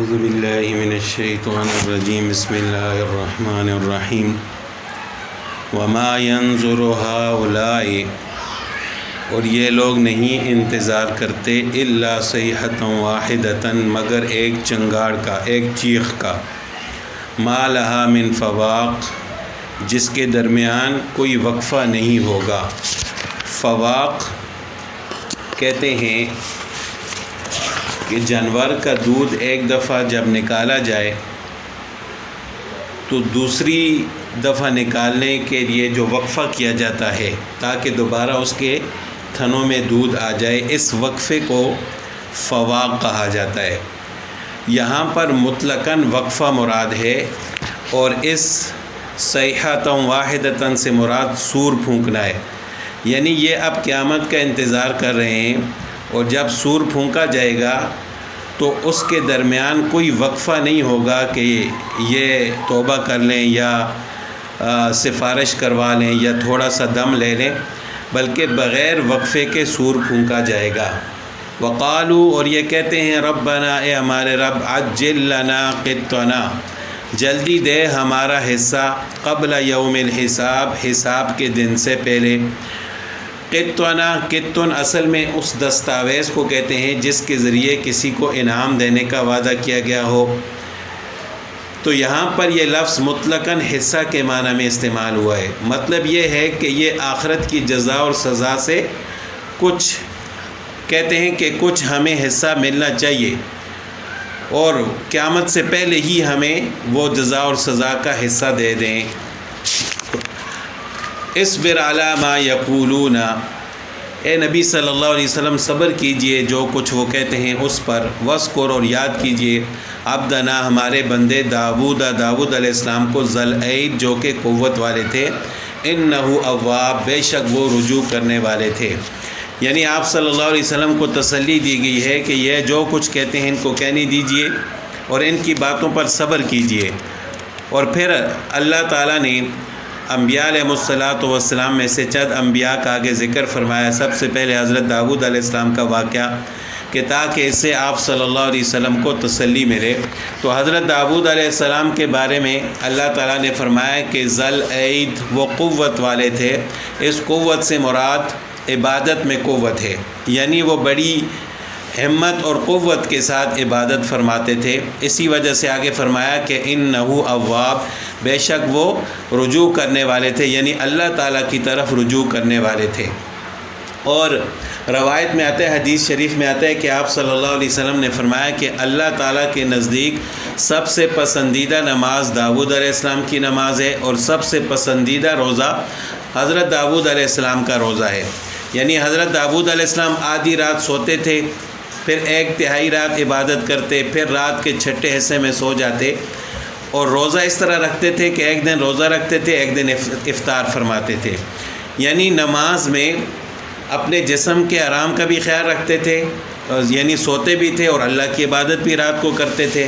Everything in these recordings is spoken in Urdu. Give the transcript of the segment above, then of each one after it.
اعوذ باللہ من الشیطان الرجیم بسم اللہ الرحمن الرحیم وما ينظر هؤلاء اور یہ لوگ نہیں انتظار کرتے الا صیحۃ واحدۃ مگر ایک چنگاڑ کا، ایک چیخ کا، ما لہا من فواق جس کے درمیان کوئی وقفہ نہیں ہوگا۔ فواق کہتے ہیں کہ جانور کا دودھ ایک دفعہ جب نکالا جائے تو دوسری دفعہ نکالنے کے لیے جو وقفہ کیا جاتا ہے تاکہ دوبارہ اس کے تھنوں میں دودھ آ جائے، اس وقفے کو فواق کہا جاتا ہے۔ یہاں پر مطلقاً وقفہ مراد ہے اور اس صیحۃ واحدۃ سے مراد سور پھونکنا ہے، یعنی یہ اب قیامت کا انتظار کر رہے ہیں اور جب سور پھونکا جائے گا تو اس کے درمیان کوئی وقفہ نہیں ہوگا کہ یہ توبہ کر لیں یا سفارش کروا لیں یا تھوڑا سا دم لے لیں، بلکہ بغیر وقفے کے سور پھونکا جائے گا۔ وقالو اور یہ کہتے ہیں ربنا اے ہمارے رب عجل لنا قطنا جلدی دے ہمارا حصہ قبل یوم الحساب حساب کے دن سے پہلے۔ قطنا قطن اصل میں اس دستاویز کو کہتے ہیں جس کے ذریعے کسی کو انعام دینے کا وعدہ کیا گیا ہو، تو یہاں پر یہ لفظ مطلقاً حصہ کے معنی میں استعمال ہوا ہے۔ مطلب یہ ہے کہ یہ آخرت کی جزا اور سزا سے کچھ کہتے ہیں کہ کچھ ہمیں حصہ ملنا چاہیے اور قیامت سے پہلے ہی ہمیں وہ جزا اور سزا کا حصہ دے دیں۔ اصبر علی ما یقولون اے نبی صلی اللہ علیہ وسلم صبر کیجئے جو کچھ وہ کہتے ہیں اس پر، وذکر اور یاد کیجئے عبدنا ہمارے بندے داود علیہ السلام کو ذل اید جو کہ قوت والے تھے، انہ اواب بے شک وہ رجوع کرنے والے تھے۔ یعنی آپ صلی اللہ علیہ وسلم کو تسلی دی گئی ہے کہ یہ جو کچھ کہتے ہیں ان کو کہنے دیجئے اور ان کی باتوں پر صبر کیجئے۔ اور پھر اللہ تعالیٰ نے انبیاء علیہ السلام میں سے چند انبیاء کا آگے ذکر فرمایا۔ سب سے پہلے حضرت داود علیہ السلام کا واقعہ کہ تاکہ اس سے آپ صلی اللہ علیہ وسلم کو تسلی ملے، تو حضرت داود علیہ السلام کے بارے میں اللہ تعالیٰ نے فرمایا کہ ذل اید وہ قوت والے تھے۔ اس قوت سے مراد عبادت میں قوت ہے، یعنی وہ بڑی ہمت اور قوت کے ساتھ عبادت فرماتے تھے۔ اسی وجہ سے آگے فرمایا کہ انہ اواب بے شک وہ رجوع کرنے والے تھے، یعنی اللہ تعالیٰ کی طرف رجوع کرنے والے تھے۔ اور روایت میں آتا ہے، حدیث شریف میں آتا ہے کہ آپ صلی اللہ علیہ وسلم نے فرمایا کہ اللہ تعالیٰ کے نزدیک سب سے پسندیدہ نماز داود علیہ السلام کی نماز ہے اور سب سے پسندیدہ روزہ حضرت داود علیہ السلام کا روزہ ہے۔ یعنی حضرت داود علیہ السلام آدھی رات سوتے تھے، پھر ایک تہائی رات عبادت کرتے، پھر رات کے چھٹے حصے میں سو جاتے، اور روزہ اس طرح رکھتے تھے کہ ایک دن روزہ رکھتے تھے، ایک دن افطار فرماتے تھے۔ یعنی نماز میں اپنے جسم کے آرام کا بھی خیال رکھتے تھے، یعنی سوتے بھی تھے اور اللہ کی عبادت بھی رات کو کرتے تھے،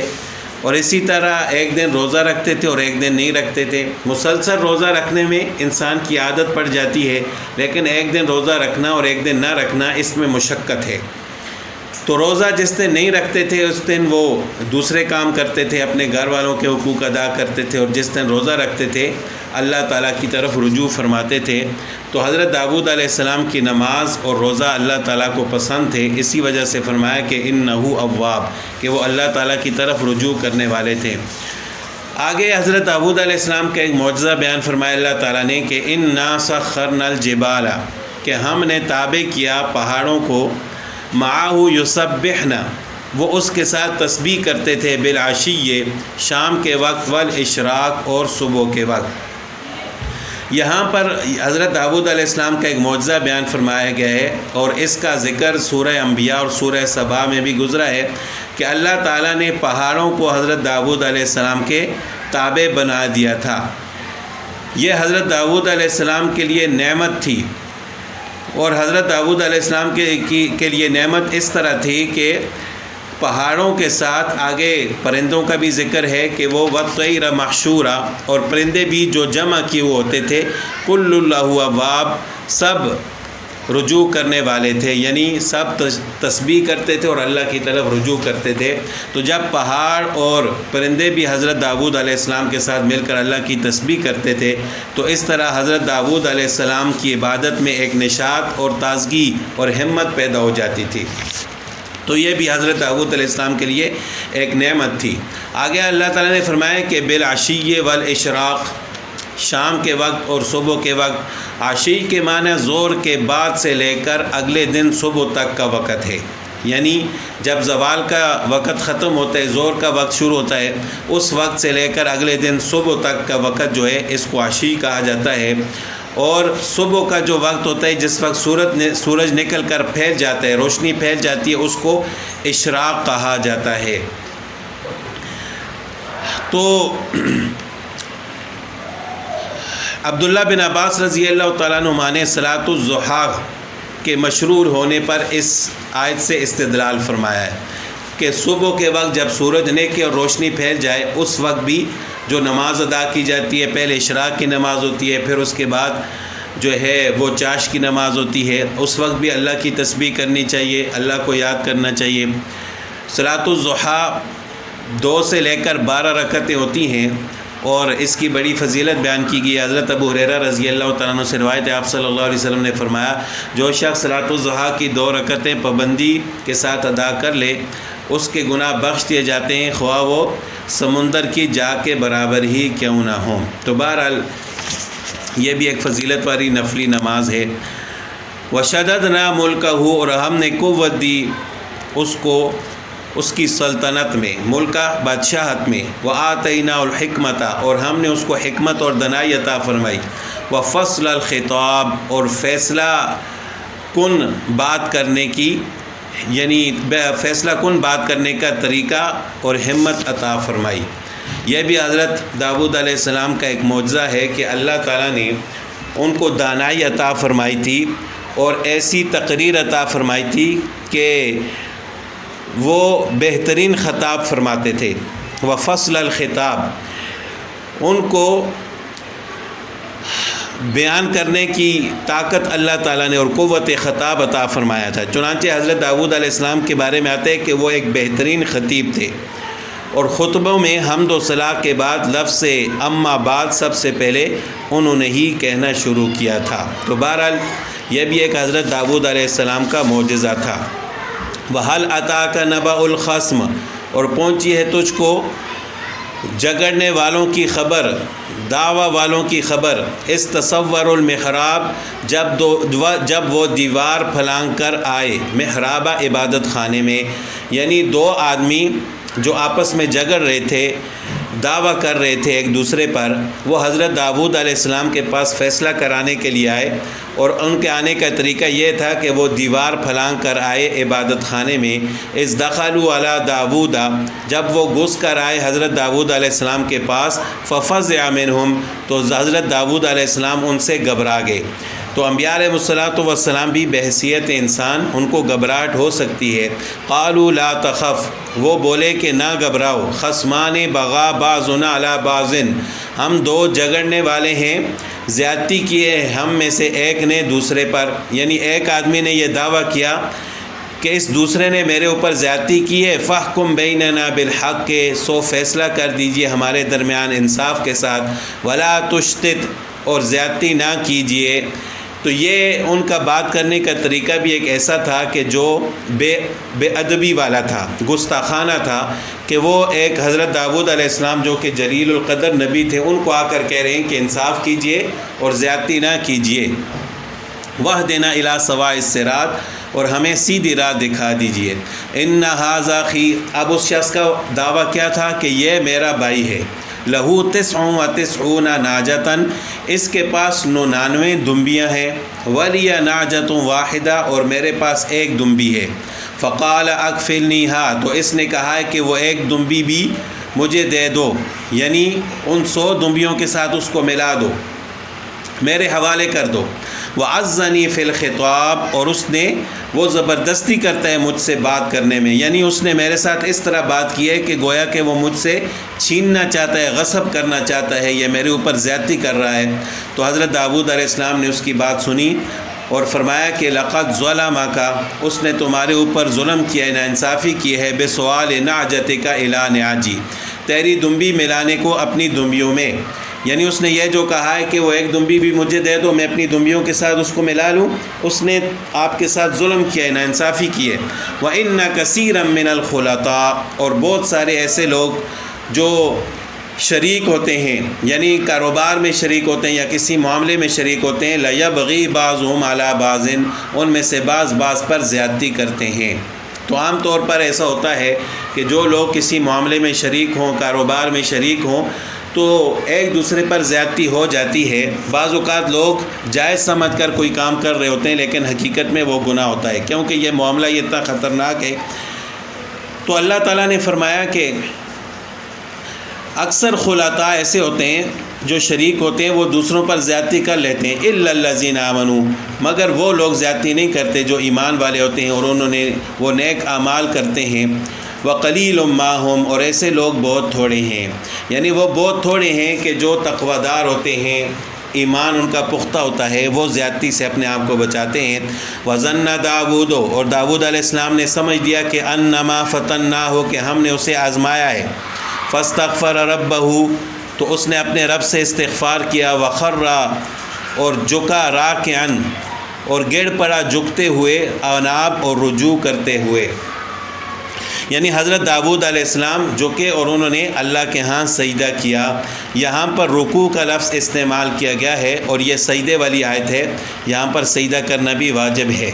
اور اسی طرح ایک دن روزہ رکھتے تھے اور ایک دن نہیں رکھتے تھے۔ مسلسل روزہ رکھنے میں انسان کی عادت پڑ جاتی ہے، لیکن ایک دن روزہ رکھنا اور ایک دن نہ رکھنا اس میں مشقت ہے۔ تو روزہ جس دن نہیں رکھتے تھے اس دن وہ دوسرے کام کرتے تھے، اپنے گھر والوں کے حقوق ادا کرتے تھے، اور جس دن روزہ رکھتے تھے اللہ تعالیٰ کی طرف رجوع فرماتے تھے۔ تو حضرت داود علیہ السلام کی نماز اور روزہ اللہ تعالیٰ کو پسند تھے، اسی وجہ سے فرمایا کہ انہ اواب کہ وہ اللہ تعالیٰ کی طرف رجوع کرنے والے تھے۔ آگے حضرت داود علیہ السلام کا ایک معجزہ بیان فرمایا اللہ تعالیٰ نے کہ انا سخرنا الجبال کہ ہم نے تابع کیا پہاڑوں کو، معہ یسبحنا وہ اس کے ساتھ تسبیح کرتے تھے، بالعشی شام کے وقت، والاشراق اور صبح کے وقت۔ یہاں پر حضرت داود علیہ السلام کا ایک معجزہ بیان فرمایا گیا ہے، اور اس کا ذکر سورہ انبیاء اور سورہ سبا میں بھی گزرا ہے کہ اللہ تعالیٰ نے پہاڑوں کو حضرت داود علیہ السلام کے تابع بنا دیا تھا۔ یہ حضرت داود علیہ السلام کے لیے نعمت تھی، اور حضرت داود علیہ السلام کے لیے نعمت اس طرح تھی کہ پہاڑوں کے ساتھ آگے پرندوں کا بھی ذکر ہے کہ وہ والطیر محشورا، اور پرندے بھی جو جمع کیے ہوئے ہوتے تھے، کل اللہ اواب سب رجوع کرنے والے تھے، یعنی سب تسبیح کرتے تھے اور اللہ کی طرف رجوع کرتے تھے۔ تو جب پہاڑ اور پرندے بھی حضرت داؤد علیہ السلام کے ساتھ مل کر اللہ کی تسبیح کرتے تھے، تو اس طرح حضرت داؤد علیہ السلام کی عبادت میں ایک نشاط اور تازگی اور ہمت پیدا ہو جاتی تھی۔ تو یہ بھی حضرت داؤد علیہ السلام کے لیے ایک نعمت تھی۔ آگے اللہ تعالیٰ نے فرمایا کہ بالعشی والاشراق، شام کے وقت اور صبح کے وقت۔ عشی کے معنی زور کے بعد سے لے کر اگلے دن صبح تک کا وقت ہے، یعنی جب زوال کا وقت ختم ہوتا ہے، زور کا وقت شروع ہوتا ہے، اس وقت سے لے کر اگلے دن صبح تک کا وقت جو ہے اس کو عشی کہا جاتا ہے۔ اور صبح کا جو وقت ہوتا ہے جس وقت سورج نکل کر پھیل جاتا ہے، روشنی پھیل جاتی ہے، اس کو اشراق کہا جاتا ہے۔ تو عبداللہ بن عباس رضی اللہ تعالیٰ عنہما نے صلاۃ الضحیٰ کے مشروع ہونے پر اس آیت سے استدلال فرمایا ہے کہ صبح کے وقت جب سورج نکلے اور روشنی پھیل جائے، اس وقت بھی جو نماز ادا کی جاتی ہے، پہلے اشراق کی نماز ہوتی ہے، پھر اس کے بعد جو ہے وہ چاش کی نماز ہوتی ہے، اس وقت بھی اللہ کی تسبیح کرنی چاہیے، اللہ کو یاد کرنا چاہیے۔ صلاۃ الضحیٰ 2 سے لے کر 12 رکعتیں ہوتی ہیں، اور اس کی بڑی فضیلت بیان کی گئی۔ حضرت ابو ہریرہ رضی اللہ تعالیٰ عنہ سے روایت ہے، آپ صلی اللہ علیہ وسلم نے فرمایا، جو شخص صلاۃ الضحیٰ کی 2 رکعتیں پابندی کے ساتھ ادا کر لے، اس کے گناہ بخش دیے جاتے ہیں، خواہ وہ سمندر کی جا کے برابر ہی کیوں نہ ہوں۔ تو بہرحال یہ بھی ایک فضیلت والی نفلی نماز ہے۔ وشددنا ملکہ، اور ہم نے قوت دی اس کو اس کی سلطنت میں، ملکہ بادشاہت میں، وآتینا الحکمت، اور ہم نے اس کو حکمت اور دانائی عطا فرمائی، وفصل الخطاب، اور فیصلہ کن بات کرنے کی، یعنی فیصلہ کن بات کرنے کا طریقہ اور ہمت عطا فرمائی۔ یہ بھی حضرت داؤد علیہ السلام کا ایک معجزہ ہے کہ اللہ تعالیٰ نے ان کو دانائی عطا فرمائی تھی اور ایسی تقریر عطا فرمائی تھی کہ وہ بہترین خطاب فرماتے تھے۔ وفصل الخطاب، ان کو بیان کرنے کی طاقت اللہ تعالیٰ نے اور قوت خطاب عطا فرمایا تھا۔ چنانچہ حضرت داؤد علیہ السلام کے بارے میں آتا ہے کہ وہ ایک بہترین خطیب تھے، اور خطبوں میں حمد و ثنا کے بعد لفظ اما بعد سب سے پہلے انہوں نے ہی کہنا شروع کیا تھا۔ تو بہرحال یہ بھی ایک حضرت داؤد علیہ السلام کا معجزہ تھا۔ وَهَلْ أَتَاكَ نَبَأُ الْخَصْمِ، اور پہنچی ہے تجھ کو جگڑنے والوں کی خبر، دعویٰ والوں کی خبر۔ استصور المحراب، جب وہ دیوار پھلانگ کر آئے، محرابہ عبادت خانے میں، یعنی 2 آدمی جو آپس میں جگڑ رہے تھے، دعویٰ کر رہے تھے ایک دوسرے پر، وہ حضرت داؤد علیہ السلام کے پاس فیصلہ کرانے کے لیے آئے، اور ان کے آنے کا طریقہ یہ تھا کہ وہ دیوار پھلانگ کر آئے عبادت خانے میں۔ اذ دخلوا علی داؤد، جب وہ گھس کر آئے حضرت داؤد علیہ السلام کے پاس، ففزع منہم، تو حضرت داؤد علیہ السلام ان سے گھبرا گئے۔ تو انبیاء علیہ السلام بھی بحیثیت انسان ان کو گھبراہٹ ہو سکتی ہے۔ قالوا لا تخف، وہ بولے کہ نہ گھبراؤ، خصمان بغا بعضنا علی بعض، ہم 2 جگڑنے والے ہیں، زیادتی کی ہے ہم میں سے ایک نے دوسرے پر، یعنی ایک آدمی نے یہ دعویٰ کیا کہ اس دوسرے نے میرے اوپر زیادتی کی ہے، فاحکم بیننا بالحق، سو فیصلہ کر دیجئے ہمارے درمیان انصاف کے ساتھ، ولا تشتت، اور زیادتی نہ کیجئے۔ تو یہ ان کا بات کرنے کا طریقہ بھی ایک ایسا تھا کہ جو بے ادبی والا تھا، گستاخانہ تھا، کہ وہ ایک حضرت داؤد علیہ السلام جو کہ جلیل القدر نبی تھے، ان کو آ کر کہہ رہے ہیں کہ انصاف کیجئے اور زیادتی نہ کیجئے۔ وَاهْدِنَا إِلَىٰ سَوَاءِ الصِّرَاطِ، اور ہمیں سیدھی راہ دکھا دیجئے۔ إِنَّ هَٰذَا أَخِي، اب اس شخص کا دعویٰ کیا تھا کہ یہ میرا بھائی ہے، لَهُ 99 ناجتاً، اس کے پاس 99 دمبیاں ہیں، وَلِيَ نَاجَةٌ وَاحِدَةٌ، اور میرے پاس ایک دمبی ہے۔ فقال اکفلنیہا، تو اس نے کہا ہے کہ وہ ایک دمبی بھی مجھے دے دو، یعنی ان 100 دمبیوں کے ساتھ اس کو ملا دو، میرے حوالے کر دو۔ وعزنی فی الخطاب، اور اس نے وہ زبردستی کرتا ہے مجھ سے بات کرنے میں، یعنی اس نے میرے ساتھ اس طرح بات کی ہے کہ گویا کہ وہ مجھ سے چھیننا چاہتا ہے، غصب کرنا چاہتا ہے، یہ میرے اوپر زیادتی کر رہا ہے۔ تو حضرت داؤد علیہ السلام نے اس کی بات سنی اور فرمایا کہ لقد ظلمک، اس نے تمہارے اوپر ظلم کیا ہے، ناانصافی کی ہے، بسؤال نعجتک الی نعجی، تیری دمبی ملانے کو اپنی دمبیوں میں، یعنی اس نے یہ جو کہا ہے کہ وہ ایک دمبی بھی مجھے دے دو، میں اپنی دمبیوں کے ساتھ اس کو ملا لوں، اس نے آپ کے ساتھ ظلم کیا ہے، ناانصافی کی ہے۔ وَإِنَّ كَثِيرًا مِّنَ الْخُلَطَاءِ، اور بہت سارے ایسے لوگ جو شریک ہوتے ہیں، یعنی کاروبار میں شریک ہوتے ہیں یا کسی معاملے میں شریک ہوتے ہیں، لَيَبْغِي بَعْضُهُمْ عَلَى بَعْضٍ، ان میں سے بعض پر زیادتی کرتے ہیں۔ تو عام طور پر ایسا ہوتا ہے کہ جو لوگ کسی معاملے میں شریک ہوں، کاروبار میں شریک ہوں، تو ایک دوسرے پر زیادتی ہو جاتی ہے۔ بعض اوقات لوگ جائز سمجھ کر کوئی کام کر رہے ہوتے ہیں لیکن حقیقت میں وہ گناہ ہوتا ہے، کیونکہ یہ معاملہ یہ اتنا خطرناک ہے۔ تو اللہ تعالیٰ نے فرمایا کہ اکثر خلطاء ایسے ہوتے ہیں جو شریک ہوتے ہیں، وہ دوسروں پر زیادتی کر لیتے ہیں، الا الذین آمنوا، مگر وہ لوگ زیادتی نہیں کرتے جو ایمان والے ہوتے ہیں اور وہ نیک اعمال کرتے ہیں۔ وقلیل ما ہم، اور ایسے لوگ بہت تھوڑے ہیں، یعنی وہ بہت تھوڑے ہیں کہ جو تقوی دار ہوتے ہیں، ایمان ان کا پختہ ہوتا ہے، وہ زیادتی سے اپنے آپ کو بچاتے ہیں۔ وظن داود، اور داود علیہ السلام نے سمجھ لیا کہ انما فتناہ، کہ ہم نے اسے آزمایا ہے۔ فاستغفر ربہ، تو اس نے اپنے رب سے استغفار کیا، وخر، اور جھکا، راکعا، اور گر پڑا جھکتے ہوئے، اناب، اور رجوع کرتے ہوئے، یعنی حضرت داود علیہ السلام جھکے اور انہوں نے اللہ کے ہاں سجدہ کیا۔ یہاں پر رکوع کا لفظ استعمال کیا گیا ہے اور یہ سجدے والی آیت ہے، یہاں پر سجدہ کرنا بھی واجب ہے۔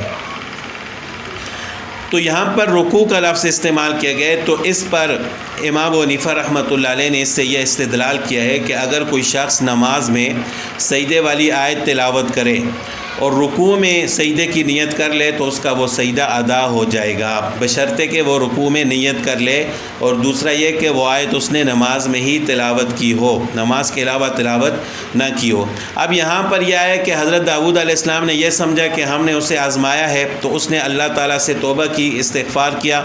تو یہاں پر رکوع کا لفظ استعمال کیا گیا ہے، تو اس پر امام ابو حنیفہ رحمۃ اللہ علیہ نے اس سے یہ استدلال کیا ہے کہ اگر کوئی شخص نماز میں سجدے والی آیت تلاوت کرے اور رکوع میں سجدے کی نیت کر لے تو اس کا وہ سجدہ ادا ہو جائے گا، بشرطے کہ وہ رکوع میں نیت کر لے، اور دوسرا یہ کہ وہ آیت اس نے نماز میں ہی تلاوت کی ہو، نماز کے علاوہ تلاوت نہ کی ہو۔ اب یہاں پر یہ ہے کہ حضرت داود علیہ السلام نے یہ سمجھا کہ ہم نے اسے آزمایا ہے، تو اس نے اللہ تعالیٰ سے توبہ کی، استغفار کیا۔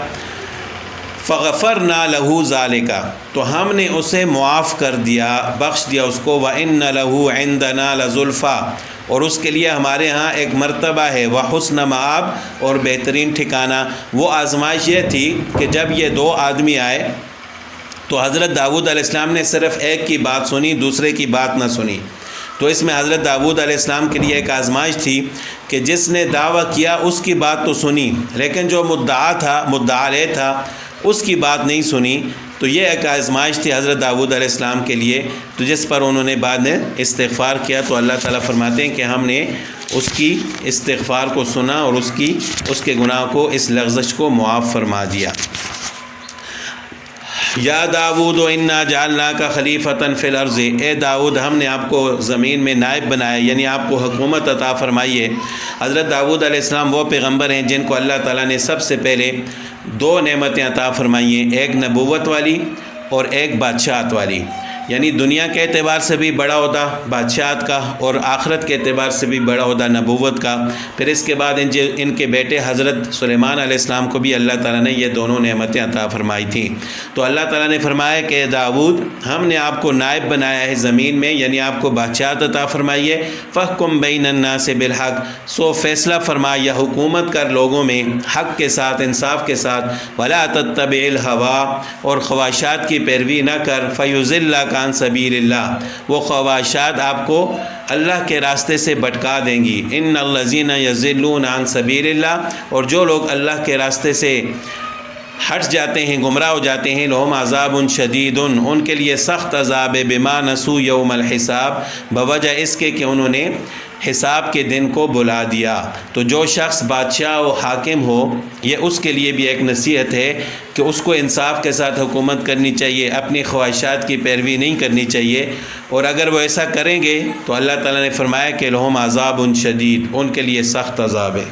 فغفرنا لہ ذالک، تو ہم نے اسے معاف کر دیا، بخش دیا اس کو۔ وان لہ عندنا لزلفیٰ، اور اس کے لیے ہمارے ہاں ایک مرتبہ ہے، وحسن مآب، اور بہترین ٹھکانہ۔ وہ آزمائش یہ تھی کہ جب یہ دو آدمی آئے تو حضرت داود علیہ السلام نے صرف ایک کی بات سنی، دوسرے کی بات نہ سنی۔ تو اس میں حضرت داود علیہ السلام کے لیے ایک آزمائش تھی کہ جس نے دعویٰ کیا اس کی بات تو سنی، لیکن جو مدعا علیہ تھا اس کی بات نہیں سنی۔ تو یہ ایک آزمائش تھی حضرت داود علیہ السلام کے لیے، تو جس پر انہوں نے بعد میں استغفار کیا۔ تو اللہ تعالیٰ فرماتے ہیں کہ ہم نے اس کی استغفار کو سنا اور اس کے گناہ کو، اس لغزش کو معاف فرما دیا۔ یا داود انا جعلناک خلیفۃ فی الارض، اے داود ہم نے آپ کو زمین میں نائب بنایا، یعنی آپ کو حکومت عطا فرمائی ہے۔ حضرت داود علیہ السلام وہ پیغمبر ہیں جن کو اللہ تعالیٰ نے سب سے پہلے دو نعمتیں عطا فرمائی ہیں، ایک نبوت والی اور ایک بادشاہت والی، یعنی دنیا کے اعتبار سے بھی بڑا عہدہ بادشاہت کا اور آخرت کے اعتبار سے بھی بڑا عہدہ نبوت کا۔ پھر اس کے بعد ان کے بیٹے حضرت سلیمان علیہ السلام کو بھی اللہ تعالیٰ نے یہ دونوں نعمتیں عطا فرمائی تھیں۔ تو اللہ تعالیٰ نے فرمایا کہ داود ہم نے آپ کو نائب بنایا ہے زمین میں، یعنی آپ کو بادشاہت عطا فرمائی ہے۔ فاحکم بین الناس بالحق، سو فیصلہ فرما یا حکومت کر لوگوں میں حق کے ساتھ، انصاف کے ساتھ۔ ولا تتبع الہوا، اور خواہشات کی پیروی نہ کر۔ فیضلک عن سبیل اللہ، وہ خواہشات آپ کو اللہ کے راستے سے بھٹکا دیں گی۔ ان الذین یضلون عن سبیل اللہ، اور جو لوگ اللہ کے راستے سے ہٹ جاتے ہیں، گمراہ ہو جاتے ہیں، لہم عذاب شدید، ان کے لیے سخت عذاب ہے، بما نسوا یوم الحساب، بوجہ اس کے کہ انہوں نے حساب کے دن کو بلا دیا۔ تو جو شخص بادشاہ و حاکم ہو، یہ اس کے لیے بھی ایک نصیحت ہے کہ اس کو انصاف کے ساتھ حکومت کرنی چاہیے، اپنی خواہشات کی پیروی نہیں کرنی چاہیے، اور اگر وہ ایسا کریں گے تو اللہ تعالیٰ نے فرمایا کہ لہم عذاب شدید، ان کے لیے سخت عذاب ہے۔